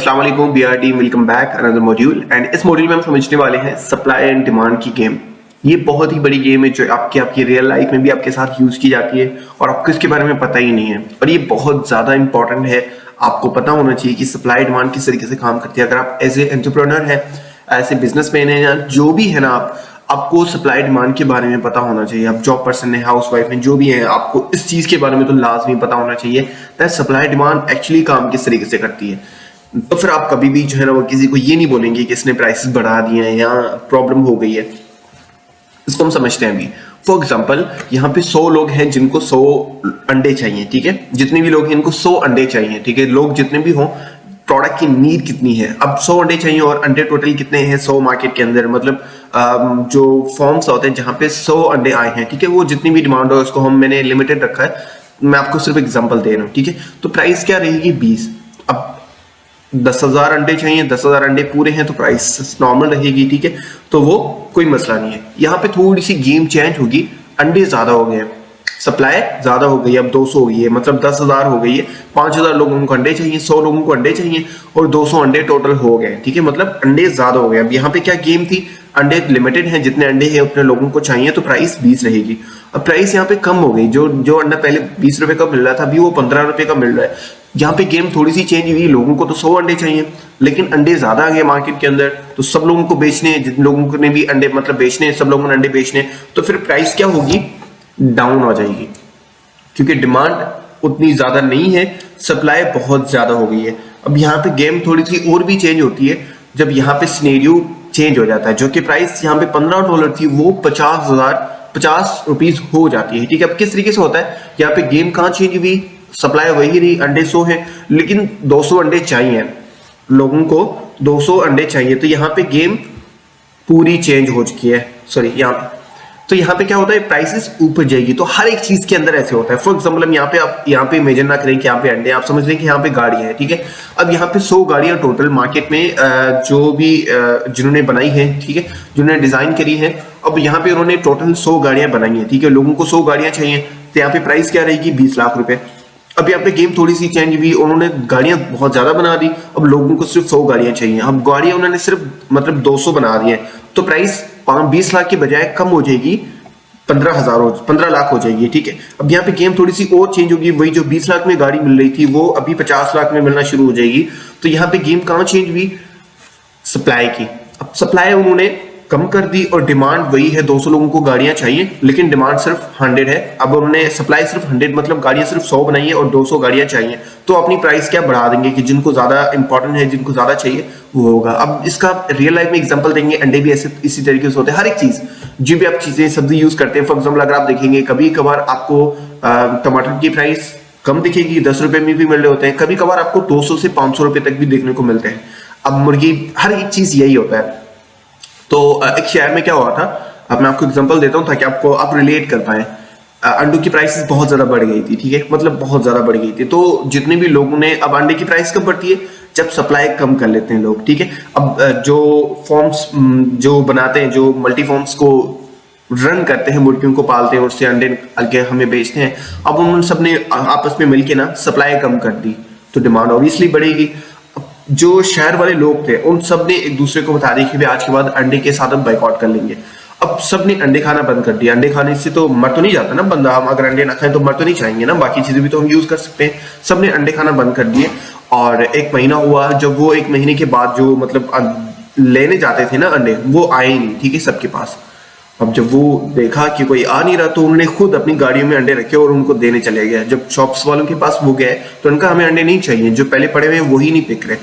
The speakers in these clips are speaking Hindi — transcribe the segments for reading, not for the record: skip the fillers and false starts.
अस्सलाम वालेकुम BRD, welcome back another module. And इस मॉड्यूल में हम समझने वाले हैं सप्लाई एंड डिमांड की गेम। ये बहुत ही बड़ी गेम है जो आपकी रियल लाइफ में भी आपके साथ यूज की जाती है और आपको इसके बारे में पता ही नहीं है। और ये बहुत ज्यादा इंपॉर्टेंट है, आपको पता होना चाहिए कि सप्लाई डिमांड किस तरीके से काम करती है। अगर आप एज ए एंटरप्रेन्योर है, ऐसे बिजनेसमैन है या जो भी है ना, आपको सप्लाई डिमांड के बारे में पता होना चाहिए। आप जॉब पर्सन है, हाउस वाइफ है, जो भी है, आपको इस चीज के बारे में तो लाजमी पता होना चाहिए दैट सप्लाई डिमांड एक्चुअली काम किस तरीके से करती है। तो फिर आप कभी भी जो है ना वो किसी को ये नहीं बोलेंगे कि इसने प्राइसेस बढ़ा दिए हैं या प्रॉब्लम हो गई है। इसको हम समझते हैं अभी। फॉर एग्जांपल, यहाँ पे 100 लोग हैं जिनको 100 अंडे चाहिए, ठीक है। जितने भी लोग हैं इनको 100 अंडे चाहिए, ठीक है। लोग जितने भी हों, प्रोडक्ट की नीड कितनी है। अब 100 अंडे चाहिए और अंडे टोटल कितने हैं 100 मार्केट के अंदर, मतलब जो फॉर्म्स होते हैं जहाँ पे 100 अंडे आए हैं, ठीक है। वो जितनी भी डिमांड हो उसको मैंने लिमिटेड रखा है, मैं आपको सिर्फ एग्जांपल दे रहा हूँ, ठीक है। तो प्राइस क्या रहेगी 20। अब 10,000 अंडे चाहिए, 10,000 अंडे पूरे हैं तो प्राइस नॉर्मल रहेगी, ठीक है। तो वो कोई मसला नहीं है। यहाँ पे थोड़ी सी गेम चेंज होगी, अंडे ज्यादा हो गए, सप्लाई ज्यादा हो गई, अब 200 हो गई है, मतलब 10,000 हो गई है। 5,000 लोगों को अंडे चाहिए, 100 लोगों को अंडे चाहिए और 200 अंडे टोटल हो गए, ठीक है। मतलब अंडे ज्यादा हो गए। अब यहाँ पे क्या गेम थी, अंडे लिमिटेड है, जितने अंडे हैं उतने लोगों को चाहिए, तो प्राइस 20 रहेगी। अब प्राइस यहाँ पे कम हो गई, जो अंडा पहले 20 रुपए का मिल रहा था अभी वो 15 रुपए का मिल रहा है। यहाँ पे गेम थोड़ी सी चेंज हुई, लोगों को तो 100 अंडे चाहिए लेकिन अंडे ज्यादा आ गए मार्केट के अंदर, तो सब लोगों को बेचने हैं, जिन लोगों ने भी अंडे मतलब बेचने हैं, सब लोगों ने अंडे बेचने, तो फिर प्राइस क्या होगी, डाउन हो जाएगी, क्योंकि डिमांड उतनी ज्यादा नहीं है, सप्लाई बहुत ज्यादा हो गई है। अब यहाँ पे गेम थोड़ी सी और भी चेंज होती है जब यहाँ पे सिनेरियो चेंज हो जाता है। जो कि प्राइस यहाँ पे $15 थी वो 50 रुपीज हो जाती है, ठीक है। अब किस तरीके से होता है, यहाँ पे गेम कहाँ चेंज हुई, सप्लाई वही रही, अंडे 100 है लेकिन 200 अंडे चाहिए, लोगों को 200 अंडे चाहिए, तो यहाँ पे गेम पूरी चेंज हो चुकी है। सॉरी, यहाँ पे क्या होता है, प्राइसेस ऊपर जाएगी। तो हर एक चीज के अंदर ऐसे होता है। फॉर एग्जांपल, हम यहाँ पे इमेजिन ना करें कि यहाँ पे अंडे, आप समझ लें कि यहाँ पे गाड़ियां है, ठीक है। अब यहाँ पे 100 गाड़ियां टोटल मार्केट में जो भी जिन्होंने बनाई है, ठीक है, जिन्होंने डिजाइन करी है, अब यहाँ पे उन्होंने टोटल 100 गाड़ियां बनाई है, ठीक है। लोगों को 100 गाड़ियां चाहिए, तो यहाँ पे प्राइस क्या रहेगी, 20 लाख रुपए। अब यहाँ पे गेम थोड़ी सी चेंज हुई, उन्होंने गाड़ियां बहुत ज्यादा बना दी, अब लोगों को सिर्फ 100 गाड़ियां चाहिए। अब गाड़ियां उन्होंने सिर्फ मतलब 200 बना दी है, तो प्राइस 20 लाख के बजाय कम हो जाएगी, 15 लाख हो जाएगी, ठीक है। अब यहाँ पे गेम थोड़ी सी और चेंज होगी, वही जो 20 लाख में गाड़ी मिल रही थी वो अभी 50 लाख में मिलना शुरू हो जाएगी। तो यहाँ पे गेम कहाँ चेंज हुई, सप्लाई की। अब सप्लाई उन्होंने कम कर दी और डिमांड वही है, 200 लोगों को गाड़ियां चाहिए लेकिन डिमांड सिर्फ 100 है। अब उन्होंने सप्लाई सिर्फ 100 मतलब गाड़ियां सिर्फ 100 बनाई है और 200 गाड़ियां चाहिए, तो अपनी प्राइस क्या बढ़ा देंगे कि जिनको ज्यादा इंपॉर्टेंट है, जिनको ज्यादा चाहिए वो होगा। अब इसका रियल लाइफ में एग्जांपल देंगे, अंडे भी ऐसे इसी तरीके से होते हैं। हर एक चीज जो भी आप चीजें सब्जी यूज करते हैं, फॉर एग्जाम्पल अगर आप देखेंगे कभी कभार आपको टमाटर की प्राइस कम दिखेगी, 10 रुपए में भी मिल रहे होते हैं, कभी कभार आपको 200 से 500 रुपए तक भी देखने को मिलते हैं। अब मुर्गी, हर एक चीज यही होता है। तो एक शहर में क्या हुआ था, अब मैं आपको एग्जांपल देता हूँ ताकि आप रिलेट कर पाए। अंडों की प्राइसेस बहुत ज्यादा बढ़ गई थी, ठीक है, मतलब बहुत ज्यादा बढ़ गई थी। तो जितने भी लोगों ने, अब अंडे की प्राइस कब बढ़ती है, जब सप्लाई कम कर लेते हैं लोग, ठीक है। अब जो फॉर्म्स जो बनाते हैं, जो मल्टी फॉर्म्स को रन करते हैं, मुर्गियों को पालते हैं और उससे अंडे आगे हमें बेचते हैं, अब उन सब ने आपस में मिलकर ना सप्लाई कम कर दी, तो डिमांड ऑब्वियसली बढ़ेगी। जो शहर वाले लोग थे उन सब ने एक दूसरे को बता दी कि आज के बाद अंडे के साथ हम बाइकआउट कर लेंगे। अब सब ने अंडे खाना बंद कर दिया। अंडे खाने से तो मर तो नहीं जाता ना बंदा, हम अगर अंडे ना खाएं तो मर तो नहीं जाएंगे ना, बाकी चीजें भी तो हम यूज कर सकते हैं। सब ने अंडे खाना बंद कर दिए और 1 महीना हुआ, जब वो 1 महीने के बाद जो मतलब लेने जाते थे ना अंडे, वो आए ही नहीं, ठीक है, सबके पास। अब जब वो देखा कि कोई आ नहीं रहा तो उन्होंने खुद अपनी गाड़ियों में अंडे रखे और उनको देने चले गए। जब शॉप्स वालों के पास वो गए तो उनका हमें अंडे नहीं चाहिए, जो पहले पड़े हुए हैं वही नहीं पिक रहे,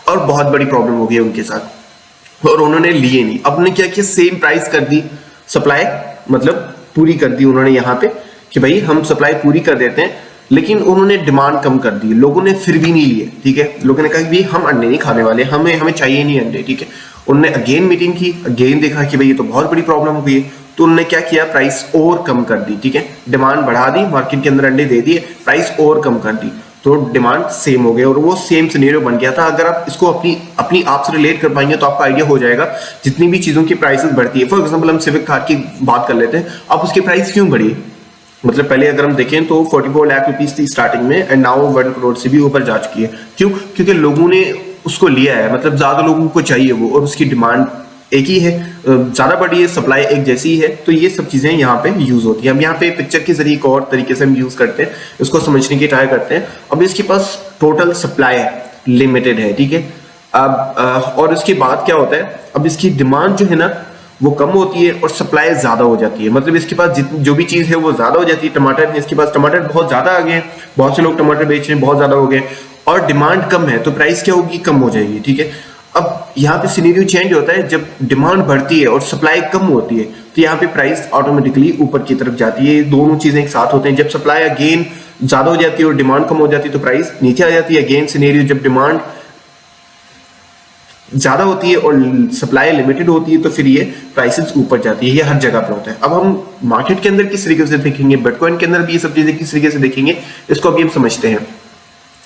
और बहुत बड़ी प्रॉब्लम हो गई उनके साथ और उन्होंने लिए नहीं। अब उन्होंने क्या किया, सेम प्राइस कर दी, सप्लाई मतलब पूरी कर दी उन्होंने यहाँ पे कि भाई हम सप्लाई पूरी कर देते हैं, लेकिन उन्होंने डिमांड कम कर दी। लोगों ने फिर भी नहीं लिए, ठीक है। लोगों ने कहा कि भाई हम अंडे नहीं खाने वाले, हमें चाहिए नहीं अंडे, ठीक है। उन्होंने अगेन मीटिंग की, अगेन देखा कि भाई ये तो बहुत बड़ी प्रॉब्लम हो गई है, तो उन्होंने क्या किया, प्राइस और कम कर दी, ठीक है। डिमांड बढ़ा दी, मार्केट के अंदर अंडे दे दिए, प्राइस और कम कर दी, तो डिमांड सेम हो गई और वो सेम सिनेरियो बन गया था। अगर आप इसको अपनी आप से रिलेट कर पाएंगे तो आपका आइडिया हो जाएगा। जितनी भी चीजों की प्राइसेस बढ़ती है, फॉर एग्जांपल हम सिविक कार की बात कर लेते हैं, अब उसकी प्राइस क्यों बढ़ी, मतलब पहले अगर हम देखें तो 44 लाख रुपीस थी स्टार्टिंग में एंड नाउ 1 करोड़ से भी ऊपर जा चुकी है। क्यों? क्योंकि लोगों ने उसको लिया है, मतलब ज्यादा लोगों को चाहिए वो, और उसकी डिमांड एक ही है, ज्यादा बड़ी है, सप्लाई एक जैसी ही है, तो ये सब चीजें यहाँ पे यूज होती है। हम यहाँ पे पिक्चर के जरिए एक और तरीके से हम यूज करते हैं, इसको समझने की ट्राई करते हैं। अब इसके पास टोटल सप्लाई लिमिटेड है, ठीक है। अब और उसके बाद क्या होता है, अब इसकी डिमांड जो है ना वो कम होती है और सप्लाई ज्यादा हो जाती है, मतलब इसके पास जो भी चीज है वो ज्यादा हो जाती है। टमाटर है, इसके पास टमाटर बहुत ज्यादा आ गए हैं, बहुत से लोग टमाटर बेच रहे हैं, बहुत ज्यादा हो गए, और डिमांड कम है, तो प्राइस क्या होगी, कम हो जाएगी, ठीक है। अब यहाँ पे सिनेरियो चेंज होता है, जब डिमांड बढ़ती है और सप्लाई कम होती है, तो यहाँ पे प्राइस ऑटोमेटिकली ऊपर की तरफ जाती है। दोनों चीजें एक साथ होते हैं, जब सप्लाई अगेन ज्यादा हो जाती है और डिमांड कम हो जाती है तो प्राइस नीचे आ जाती है। अगेन सिनेरियो जब डिमांड ज्यादा होती है और सप्लाई लिमिटेड होती है तो फिर ये प्राइसेस ऊपर जाती है। ये हर जगह पे होता है। अब हम मार्केट के अंदर किस तरीके से देखेंगे, बिटकॉइन के अंदर भी ये सब चीजें किस तरीके से देखेंगे, इसको अभी हम समझते हैं।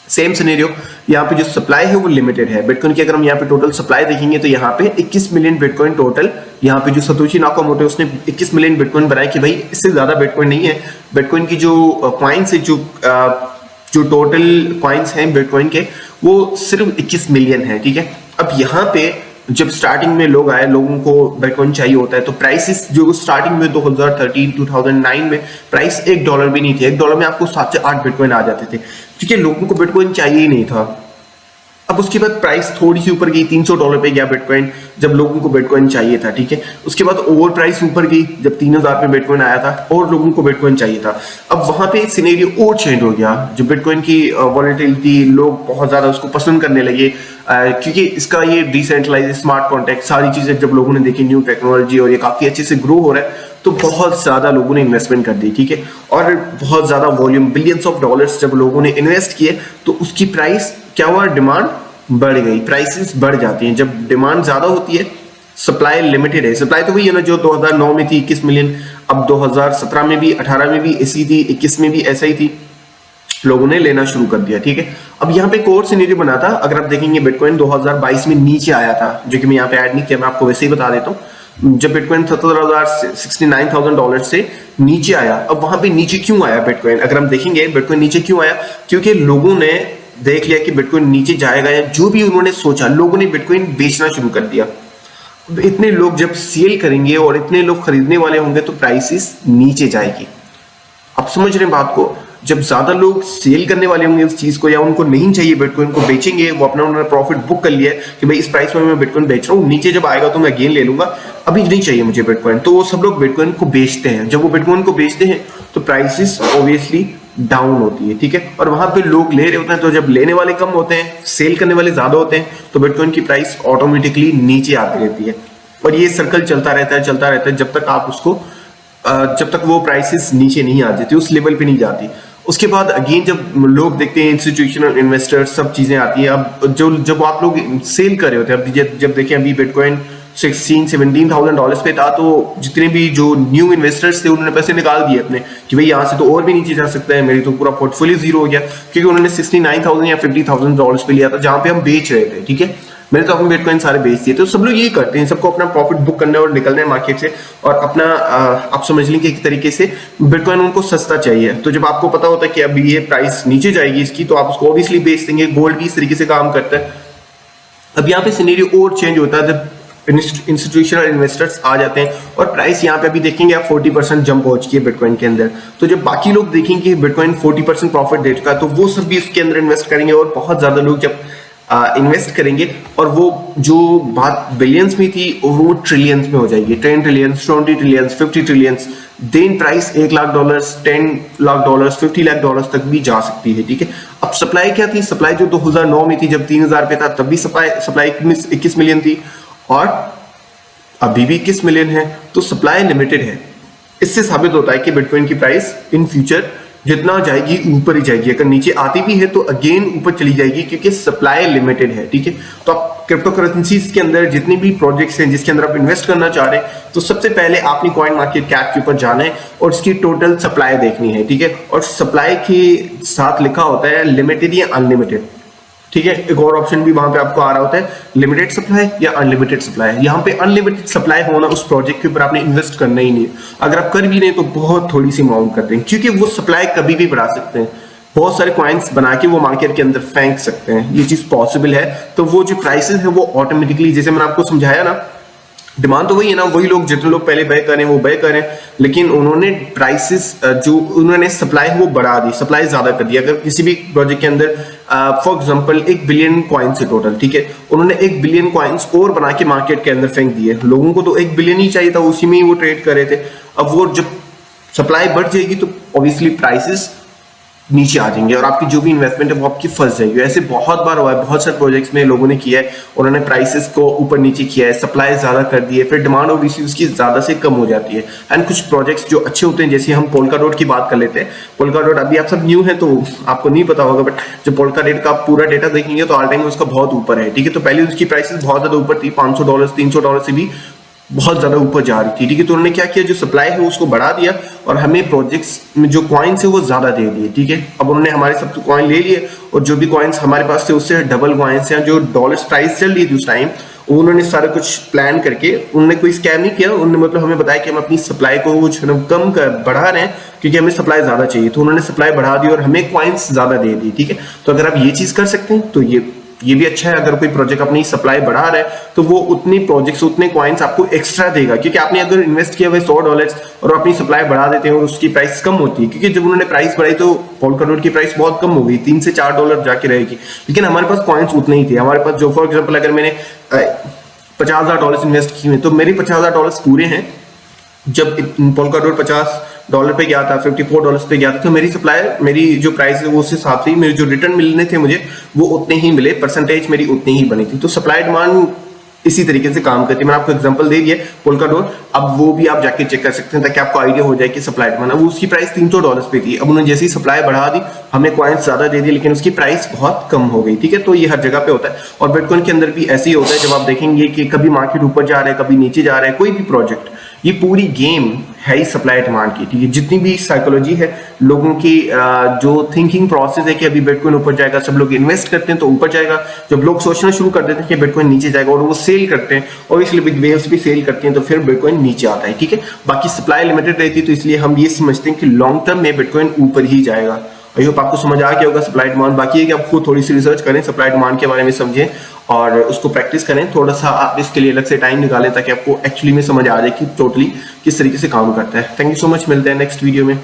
सेम सिनेरियो, यहाँ पे जो सप्लाई है वो लिमिटेड है बिटकॉइन की। अगर हम यहाँ पे टोटल सप्लाई देखेंगे तो यहाँ पे 21 मिलियन बिटकॉइन टोटल, यहाँ पे जो सतोशी नाकामोटो उसने 21 मिलियन बिटकॉइन बनाए कि भाई इससे ज्यादा बिटकॉइन नहीं है। बिटकॉइन की जो कॉइन्स है, जो टोटल कॉइन्स हैं बिटकॉइन के, वो सिर्फ 21 मिलियन है, ठीक है। अब यहाँ पे जब स्टार्टिंग में लोग आए, लोगों को बिटकॉइन चाहिए होता है, तो प्राइसेस जो स्टार्टिंग में 2009 में प्राइस $1 भी नहीं थे। $1 में आपको 7 से 8 बिटकॉइन आ जाते थे, क्योंकि लोगों को बिटकॉइन चाहिए ही नहीं था। अब उसके बाद प्राइस थोड़ी सी ऊपर गई, $300 पे गया बिटकॉइन, जब लोगों को बिटकॉइन चाहिए था, ठीक है। उसके बाद ओवर प्राइस ऊपर गई, जब 3000 पे बिटकॉइन आया था और लोगों को बिटकॉइन चाहिए था। अब वहां पे सिनेरियो और चेंज हो गया, जो बिटकॉइन की वॉलेटिलिटी, लोग बहुत ज्यादा उसको पसंद करने लगे, क्योंकि इसका ये डिसेंट्रलाइज स्मार्ट कॉन्ट्रैक्ट सारी चीजें जब लोगों ने देखी, न्यू टेक्नोलॉजी, और ये काफी अच्छे से ग्रो हो रहा है, तो बहुत ज्यादा लोगों ने इन्वेस्टमेंट कर दी, ठीक है। और बहुत ज्यादा वॉल्यूम, बिलियंस ऑफ डॉलर्स जब लोगों ने इन्वेस्ट किए, तो उसकी प्राइस क्या हुआ, डिमांड बढ़ गई, प्राइसेस बढ़ जाती हैं। जब डिमांड ज्यादा होती है, सप्लाई लिमिटेड है। सप्लाई तो वही है ना जो 2009 में थी 21 मिलियन, अब 2017 में भी, 18 में भी ऐसी थी, 21 में भी ऐसा ही थी, लोगों ने लेना शुरू कर दिया, ठीक है। अब यहाँ पे एक और सिनेरियो बना था, अगर आप देखेंगे बिटकॉइन 2022 में नीचे आया था, जो कि मैं यहाँ पे ऐड नहीं किया, मैं आपको वैसे ही बता देता हूँ। जब बिटकॉइन $69,000 से नीचे आया, अब वहां पे नीचे क्यों आया बिटकॉइन, अगर हम देखेंगे बिटकॉइन नीचे क्यों आया, क्योंकि लोगों ने देख लिया कि बिटकॉइन नीचे जाएगा, या जो भी उन्होंने सोचा, लोगों ने बिटकॉइन बेचना शुरू कर दिया। इतने लोग जब सेल करेंगे और इतने लोग खरीदने वाले होंगे तो प्राइसेस नीचे जाएगी। आप समझ रहे हैं बात को, जब ज्यादा लोग सेल करने वाले होंगे उस चीज को, या उनको नहीं चाहिए बिटकॉइन को, बेचेंगे, वो अपना उन्होंने प्रॉफिट बुक कर लिया है कि भाई इस प्राइस में मैं बिटकॉइन बेच रहा हूँ, नीचे जब आएगा तो मैं गेन ले लूंगा, अभी नहीं चाहिए मुझे बिटकॉइन, तो वो सब लोग बिटकॉइन को बेचते हैं। जब वो बिटकॉइन को बेचते हैं तो प्राइसेस ऑब्वियसली डाउन होती है, ठीक है। और वहां पे लोग ले रहे होते हैं, तो जब लेने वाले कम होते हैं, सेल करने वाले ज्यादा होते हैं, तो बिटकॉइन की प्राइस ऑटोमेटिकली नीचे आती रहती है। और ये सर्कल चलता रहता है जब तक आप उसको जब तक वो प्राइसेस नीचे नहीं आ जाती, उस लेवल पे नहीं जाती। उसके बाद अगेन जब लोग देखते हैं, इंस्टीट्यूशनल इन्वेस्टर्स, सब चीजें आती हैं। अब जब आप लोग सेल कर रहे होते हैं, अब जब देखें अभी बिटकॉइन 16-17,000 पे था, तो जितने भी जो न्यू इन्वेस्टर्स थे उन्होंने पैसे निकाल दिए अपने कि भाई यहाँ से तो और भी नीचे जा सकता है, मेरी तो पूरा पोर्टफोलियो जीरो हो गया, क्योंकि उन्होंने 69,000 या $50,000 पे लिया था, जहां पे हम बेच रहे थे, ठीक है। मैंने तो अपने बिटकॉइन सारे बेच दिए। तो सब लोग ये करते हैं, सबको अपना प्रॉफिट बुक करना है और निकलना है मार्केट से, और अपना आप समझ लें कि एक तरीके से बिटकॉइन उनको सस्ता चाहिए। तो जब आपको पता होता है कि अभी ये प्राइस नीचे जाएगी इसकी, तो आप उसको ऑब्वियसली बेच देंगे। गोल्ड भी इस तरीके से काम करता है। अब यहाँ पे सिनेरियो और चेंज होता है जब इंस्टीट्यूशनल इन्वेस्टर्स आ जाते हैं, और प्राइस यहाँ पे अभी देखेंगे आप 40% जंप हो चुकी है बिटकॉइन के अंदर। तो जब बाकी लोग देखेंगे बिटकॉइन 40% प्रॉफिट दे चुका है, तो वो सब भी उसके अंदर इन्वेस्ट करेंगे, और बहुत ज्यादा लोग जब इन्वेस्ट करेंगे, और वो जो बात बिलियंस में थी वो ट्रिलियंस में हो जाएगी, 10 trillions, 20 trillions, 50 trillions. Then price $1 lakh, $10 lakh, $50 lakh तक भी जा सकती है, ठीक है। अब सप्लाई क्या थी, सप्लाई जो 2009 में थी जब 3000 पे था, तब भी सप्लाई 21 मिलियन थी, और अभी भी 21 मिलियन है, तो सप्लाई लिमिटेड है। इससे साबित होता है कि बिटकॉइन की प्राइस इन फ्यूचर जितना जाएगी ऊपर ही जाएगी, अगर नीचे आती भी है तो अगेन ऊपर चली जाएगी, क्योंकि सप्लाई लिमिटेड है, ठीक है। तो आप क्रिप्टो करेंसीज के अंदर जितने भी प्रोजेक्ट्स हैं जिसके अंदर आप इन्वेस्ट करना चाह रहे हैं, तो सबसे पहले आपने कॉइन मार्केट कैप के ऊपर जाना है और उसकी टोटल सप्लाई देखनी है, ठीक है। और सप्लाई के साथ लिखा होता है लिमिटेड या अनलिमिटेड, ठीक है। एक और ऑप्शन भी वहां पे आपको आ रहा होता है, लिमिटेड सप्लाई या अनलिमिटेड सप्लाई। यहाँ पे अनलिमिटेड सप्लाई होना, उस प्रोजेक्ट के ऊपर आपने इन्वेस्ट करना ही नहीं है। अगर आप कर भी रहे हैं तो बहुत थोड़ी सी अमाउंट कर दें, क्योंकि वो सप्लाई कभी भी बढ़ा सकते हैं। बहुत सारे कॉइन्स बना के वो मार्केट के अंदर फेंक सकते हैं, ये चीज पॉसिबल है। तो वो जो प्राइसेस है वो ऑटोमेटिकली, जैसे मैंने आपको समझाया ना, डिमांड तो वही है ना, वही लोग जितने लोग पहले बाय करें वो बाय करें, लेकिन उन्होंने प्राइसेस जो उन्होंने सप्लाई है वो बढ़ा दी, सप्लाई ज्यादा कर दी। अगर किसी भी प्रोजेक्ट के अंदर फॉर एग्जांपल 1 बिलियन कॉइन्स है टोटल, ठीक है, उन्होंने 1 बिलियन कॉइन्स और बना के मार्केट के अंदर फेंक दिए। लोगों को तो 1 बिलियन ही चाहिए था, उसी में ही वो ट्रेड कर रहे थे। अब वो जब सप्लाई बढ़ जाएगी तो ऑब्वियसली प्राइसेस नीचे आ जाएंगे और आपकी जो भी इन्वेस्टमेंट है वो आपकी फंस जाएगी। ऐसे बहुत बार हुआ है, बहुत सारे प्रोजेक्ट्स में लोगों ने किया है, उन्होंने प्राइसेस को ऊपर नीचे किया है, सप्लाई ज्यादा कर दी है, फिर डिमांड ऑब्वियसली उसकी ज्यादा से कम हो जाती है। एंड कुछ प्रोजेक्ट्स जो अच्छे होते हैं, जैसे हम पोल्काडॉट की बात कर लेते हैं। पोल्काडॉट अभी आप सब न्यू है तो आपको नहीं पता होगा, बट जब पोल्काडॉट का आप पूरा डेटा देखेंगे तो ऑल टाइम उसका बहुत ऊपर है, ठीक है। तो पहले उसकी प्राइसेस बहुत ज्यादा ऊपर थी, $500 $300 से भी बहुत ज्यादा ऊपर जा रही थी, ठीक है। तो उन्होंने क्या किया, जो सप्लाई है उसको बढ़ा दिया और हमें प्रोजेक्ट्स में जो कॉइन्स है वो ज्यादा दे दिए, ठीक है। अब उन्होंने हमारे सब कॉइन ले लिए और जो भी कॉइन्स हमारे पास थे उससे डबल कॉइन्स हैं, जो डॉलर्स प्राइस चल रही थी उस टाइम, उन्होंने सारा कुछ प्लान करके, उन्होंने कोई स्कैम नहीं किया, उन्होंने मतलब हमें बताया कि हम अपनी सप्लाई को कुछ कम कर बढ़ा रहे हैं क्योंकि हमें सप्लाई ज्यादा चाहिए। तो उन्होंने सप्लाई बढ़ा दी और हमें कॉइन्स ज्यादा दे दी, ठीक है। तो अगर आप ये चीज कर सकते हैं तो ये भी अच्छा है। अगर कोई प्रोजेक्ट अपनी सप्लाई बढ़ा रहा है तो वो उतनी प्रोजेक्ट्स उतने कॉइन्स आपको एक्स्ट्रा देगा, क्योंकि आपने अगर इन्वेस्ट किया हुआ $100 और अपनी सप्लाई बढ़ा देते हैं और उसकी प्राइस कम होती है, क्योंकि जब उन्होंने प्राइस बढ़ाई तो पोल्काडॉट की प्राइस बहुत कम हो गई, $3 से $4 जाके रहेगी, लेकिन हमारे पास कॉइन्स उतने ही थे। हमारे पास जो फॉर एग्जाम्पल अगर मैंने $50,000 इन्वेस्ट किए तो मेरे $50,000 पूरे हैं। जब पोल्काडॉट $50 पे गया था, $54 पे गया था, तो मेरी सप्लाई, मेरी जो प्राइस है वो उस हिसाब से, मेरे जो रिटर्न मिलने थे मुझे वो उतने ही मिले, परसेंटेज मेरी उतनी ही बनी थी। तो सप्लाई डिमांड इसी तरीके से काम करती है। मैंने आपको एग्जांपल दे दिया पोल्काडॉट, अब वो भी आप जाके चेक कर सकते हैं ताकि आपको आइडिया हो जाए कि सप्लाई डिमांड। अब उसकी प्राइस $300 पे थी, अब उन्होंने जैसी सप्लाई बढ़ा दी, हमें कॉइन्स ज्यादा दे दिए, लेकिन उसकी प्राइस बहुत कम हो गई, ठीक है। तो ये हर जगह पे होता है और बिटकॉइन के अंदर भी ऐसे ही होता है। जब आप देखेंगे कि कभी मार्केट ऊपर जा रहा है, कभी नीचे जा रहा है, कोई भी प्रोजेक्ट, ये पूरी गेम है ही सप्लाई डिमांड की, ठीक है। जितनी भी साइकोलॉजी है, लोगों की जो थिंकिंग प्रोसेस है कि अभी बिटकॉइन ऊपर जाएगा, सब लोग इन्वेस्ट करते हैं तो ऊपर जाएगा। जब लोग सोचना शुरू कर देते हैं कि बिटकॉइन नीचे जाएगा और वो सेल करते हैं, और इसलिए बिग वेल्स भी सेल करती हैं, तो फिर बिटकॉइन नीचे आता है, ठीक है। बाकी सप्लाई लिमिटेड रहती है, तो इसलिए हम ये समझते हैं कि लॉन्ग टर्म में बिटकॉइन ऊपर ही जाएगा। आई होप आपको समझ आ गया होगा सप्लाई डिमांड। बाकी है कि आप खुद थोड़ी सी रिसर्च करें, सप्लाई डिमांड के बारे में समझें और उसको प्रैक्टिस करें। थोड़ा सा आप इसके लिए अलग से टाइम निकालें ताकि आपको एक्चुअली में समझ आ जाए कि टोटली किस तरीके से काम करता है। थैंक यू सो मच, मिलते हैं नेक्स्ट वीडियो में।